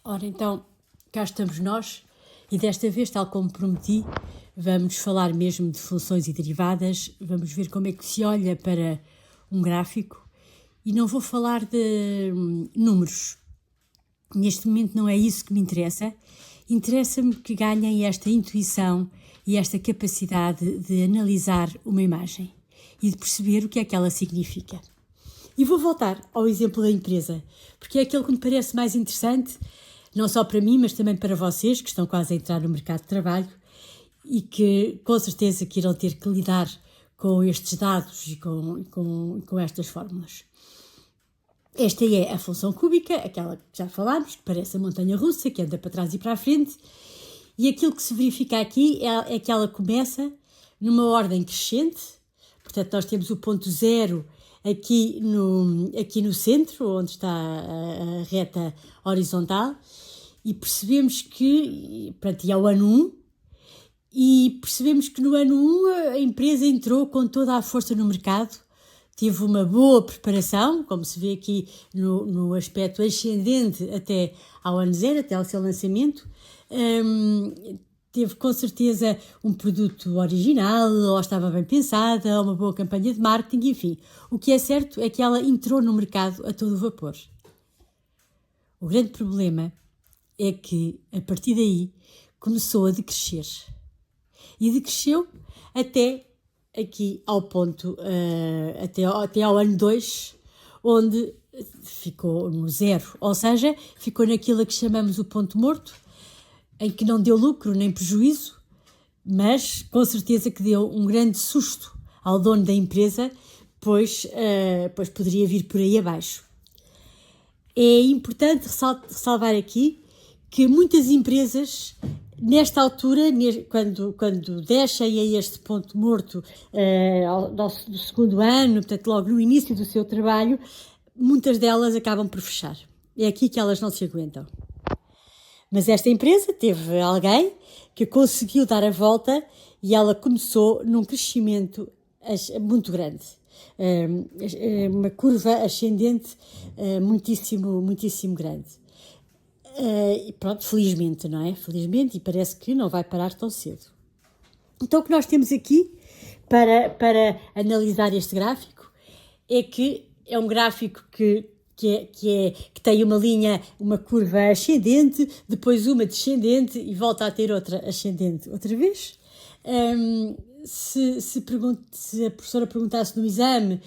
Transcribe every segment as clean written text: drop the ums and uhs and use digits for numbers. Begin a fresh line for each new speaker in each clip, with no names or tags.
Ora, então, cá estamos nós e desta vez, tal como prometi, vamos falar mesmo de funções e derivadas, vamos ver como é que se olha para um gráfico e não vou falar de números. Neste momento não é isso que me interessa. Interessa-me que ganhem esta intuição e esta capacidade de analisar uma imagem e de perceber o que é que ela significa. E vou voltar ao exemplo da empresa, porque é aquele que me parece mais interessante, não só para mim, mas também para vocês, que estão quase a entrar no mercado de trabalho e que com certeza que irão ter que lidar com estes dados e com estas fórmulas. Esta é a função cúbica, aquela que já falámos, que parece a montanha-russa, que anda para trás e para a frente, e aquilo que se verifica aqui é que ela começa numa ordem crescente, portanto nós temos o ponto zero aqui no centro, onde está a reta horizontal, e percebemos que, portanto, é o ano 1, e percebemos que no ano 1 a empresa entrou com toda a força no mercado, teve uma boa preparação, como se vê aqui no aspecto ascendente até ao ano 0, até ao seu lançamento. Teve com certeza um produto original, ou estava bem pensada, ou uma boa campanha de marketing, enfim. O que é certo é que ela entrou no mercado a todo vapor. O grande problema é que, a partir daí, começou a decrescer. E decresceu até aqui ao ponto, até ao ano 2, onde ficou no 0, ou seja, ficou naquilo a que chamamos o ponto morto, em que não deu lucro nem prejuízo, mas com certeza que deu um grande susto ao dono da empresa, pois poderia vir por aí abaixo. É importante ressalvar aqui que muitas empresas, nesta altura, quando descem a este ponto morto do segundo ano, portanto logo no início do seu trabalho, muitas delas acabam por fechar. É aqui que elas não se aguentam. Mas esta empresa teve alguém que conseguiu dar a volta e ela começou num crescimento muito grande. Uma curva ascendente muitíssimo, muitíssimo grande. E pronto, felizmente, não é? Felizmente, e parece que não vai parar tão cedo. Então o que nós temos aqui para analisar este gráfico é que é um gráfico que tem uma linha, uma curva ascendente, depois uma descendente e volta a ter outra ascendente outra vez. Se a professora perguntasse no exame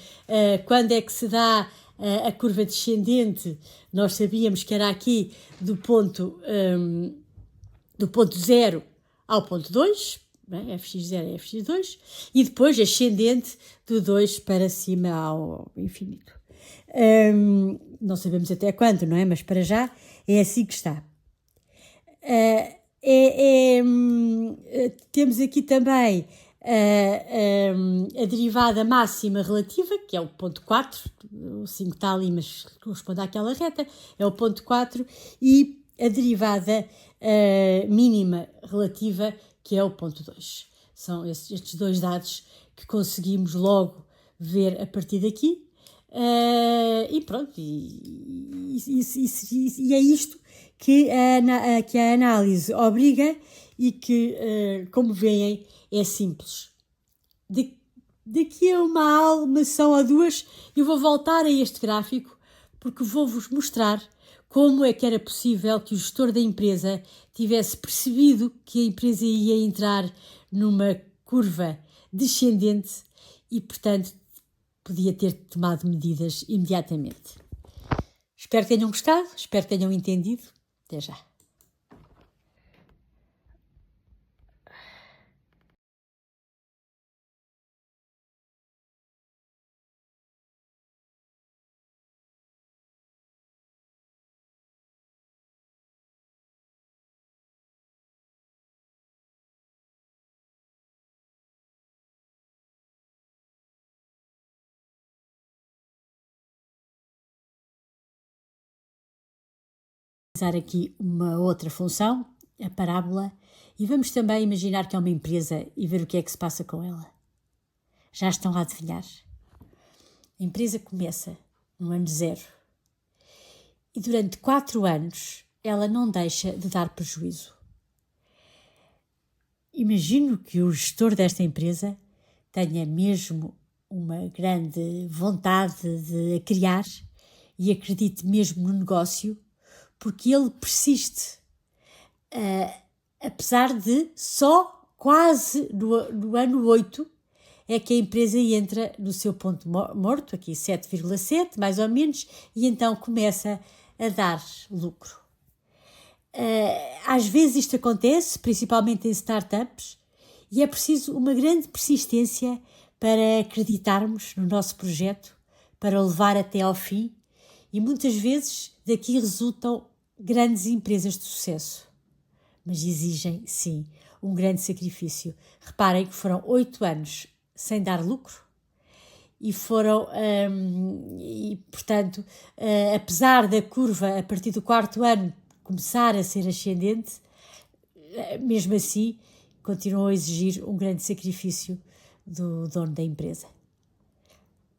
quando é que se dá a curva descendente, nós sabíamos que era aqui do ponto 0 ao ponto 2, né? fx0 é fx2, e depois ascendente do 2 para cima ao infinito. Não sabemos até quando, não é? Mas para já é assim que está. Temos aqui também a derivada máxima relativa, que é o ponto 4, o 5 está ali, mas corresponde àquela reta, é o ponto 4, e a derivada mínima relativa, que é o ponto 2. São estes dois dados que conseguimos logo ver a partir daqui. E pronto, e é isto que a análise obriga e que, como veem, é simples. Daqui a uma são a duas, eu vou voltar a este gráfico porque vou-vos mostrar como é que era possível que o gestor da empresa tivesse percebido que a empresa ia entrar numa curva descendente e, portanto, podia ter tomado medidas imediatamente. Espero que tenham gostado, espero que tenham entendido. Até já. Usar aqui uma outra função, a parábola, e vamos também imaginar que é uma empresa e ver o que é que se passa com ela. Já estão a adivinhar? A empresa começa no ano 0 e durante 4 anos ela não deixa de dar prejuízo. Imagino que o gestor desta empresa tenha mesmo uma grande vontade de a criar e acredite mesmo no negócio, porque ele persiste, apesar de só quase no ano 8 é que a empresa entra no seu ponto morto, aqui 7,7 mais ou menos, e então começa a dar lucro. Às vezes isto acontece, principalmente em startups, e é preciso uma grande persistência para acreditarmos no nosso projeto, para o levar até ao fim, e muitas vezes daqui resultam grandes empresas de sucesso. Mas exigem, sim, um grande sacrifício. Reparem que foram 8 anos sem dar lucro e foram, portanto, apesar da curva a partir do 4º ano começar a ser ascendente, mesmo assim continuam a exigir um grande sacrifício do dono da empresa.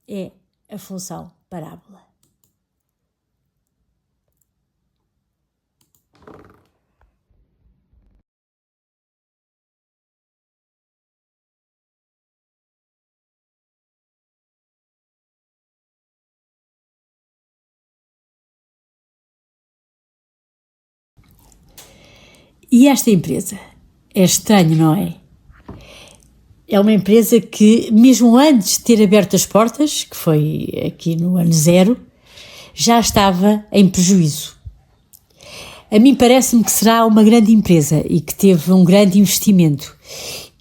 É a função parábola. E esta empresa? É estranho, não é? É uma empresa que, mesmo antes de ter aberto as portas, que foi aqui no ano 0, já estava em prejuízo. A mim parece-me que será uma grande empresa e que teve um grande investimento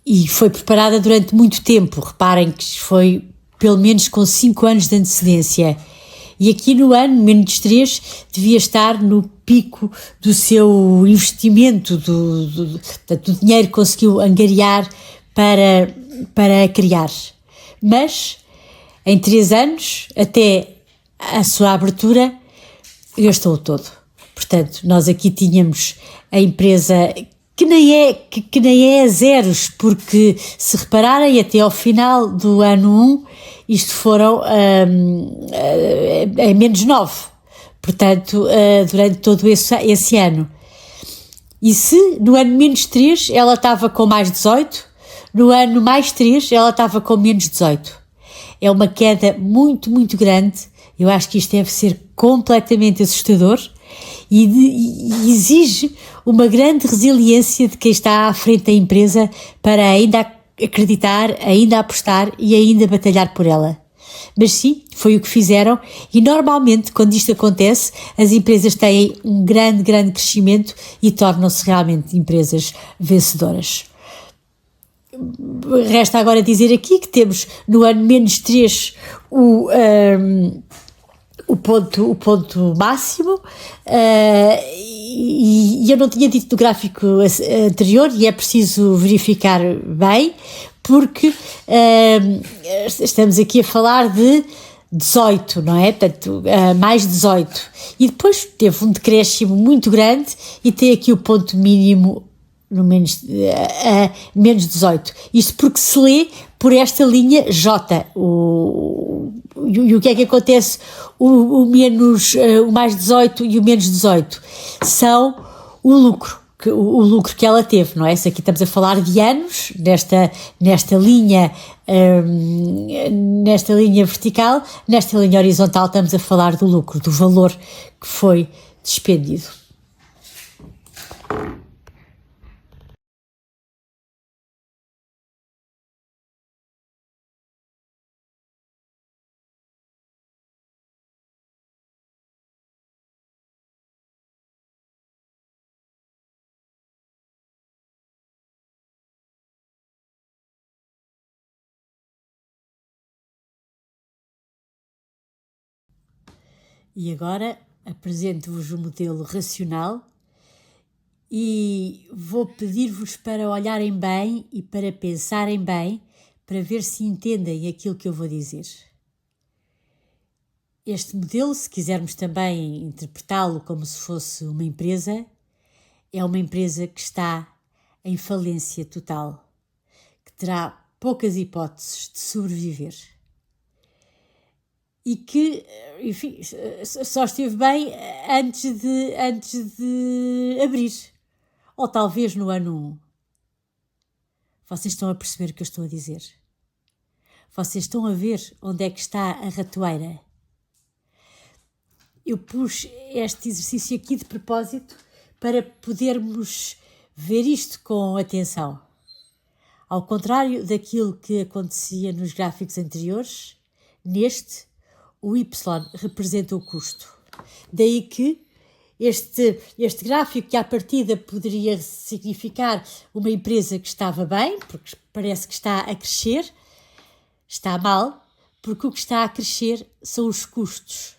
e foi preparada durante muito tempo. Reparem que foi pelo menos com 5 anos de antecedência. E aqui no ano -3 devia estar no pico do seu investimento, do dinheiro que conseguiu angariar para criar. Mas em 3 anos, até a sua abertura, gastou todo. Portanto, nós aqui tínhamos a empresa que nem é a zeros, porque se repararem até ao final do ano 1, isto foram -9, portanto, durante todo esse ano. E se no ano -3 ela estava com mais 18, no ano +3 ela estava com -18. É uma queda muito, muito grande. Eu acho que isto deve ser completamente assustador e exige uma grande resiliência de quem está à frente da empresa para ainda acreditar, ainda apostar e ainda batalhar por ela. Mas sim, foi o que fizeram e normalmente quando isto acontece as empresas têm um grande, grande crescimento e tornam-se realmente empresas vencedoras. Resta agora dizer aqui que temos no ano -3 o ponto máximo, e eu não tinha dito no gráfico anterior e é preciso verificar bem, porque estamos aqui a falar de 18, não é? Portanto, mais 18. E depois teve um decréscimo muito grande e tem aqui o ponto mínimo no menos 18. Isto porque se lê por esta linha J. E o que é que acontece? O mais 18 e o menos 18 são o lucro que ela teve, não é? Se aqui estamos a falar de anos, nesta linha vertical, nesta linha horizontal estamos a falar do lucro, do valor que foi despendido. E agora apresento-vos o modelo racional e vou pedir-vos para olharem bem e para pensarem bem, para ver se entendem aquilo que eu vou dizer. Este modelo, se quisermos também interpretá-lo como se fosse uma empresa, é uma empresa que está em falência total, que terá poucas hipóteses de sobreviver. e que, enfim, só esteve bem antes de abrir. Ou talvez no ano 1. Vocês estão a perceber o que eu estou a dizer? Vocês estão a ver onde é que está a ratoeira? Eu pus este exercício aqui de propósito para podermos ver isto com atenção. Ao contrário daquilo que acontecia nos gráficos anteriores, neste, o Y representa o custo. Daí que este gráfico, que à partida poderia significar uma empresa que estava bem, porque parece que está a crescer, está mal, porque o que está a crescer são os custos.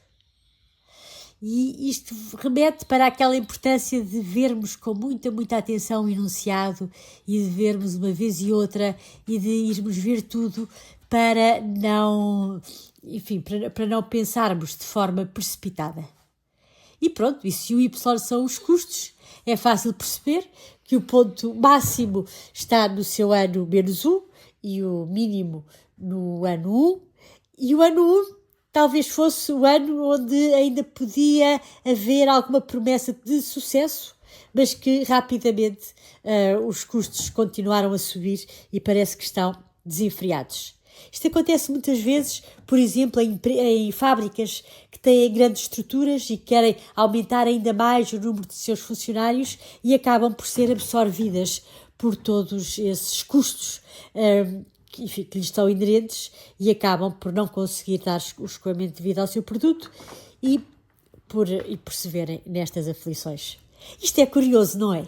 E isto remete para aquela importância de vermos com muita atenção o enunciado e de vermos uma vez e outra e de irmos ver tudo para não pensarmos de forma precipitada. E pronto, e se o Y são os custos, é fácil perceber que o ponto máximo está no seu ano -1 e o mínimo no ano 1, e o ano 1 talvez fosse o ano onde ainda podia haver alguma promessa de sucesso, mas que rapidamente os custos continuaram a subir e parece que estão desenfreados. Isto acontece muitas vezes, por exemplo, em fábricas que têm grandes estruturas e querem aumentar ainda mais o número de seus funcionários e acabam por ser absorvidas por todos esses custos que lhes estão inerentes e acabam por não conseguir dar o escoamento devido ao seu produto e por se verem nestas aflições. Isto é curioso, não é?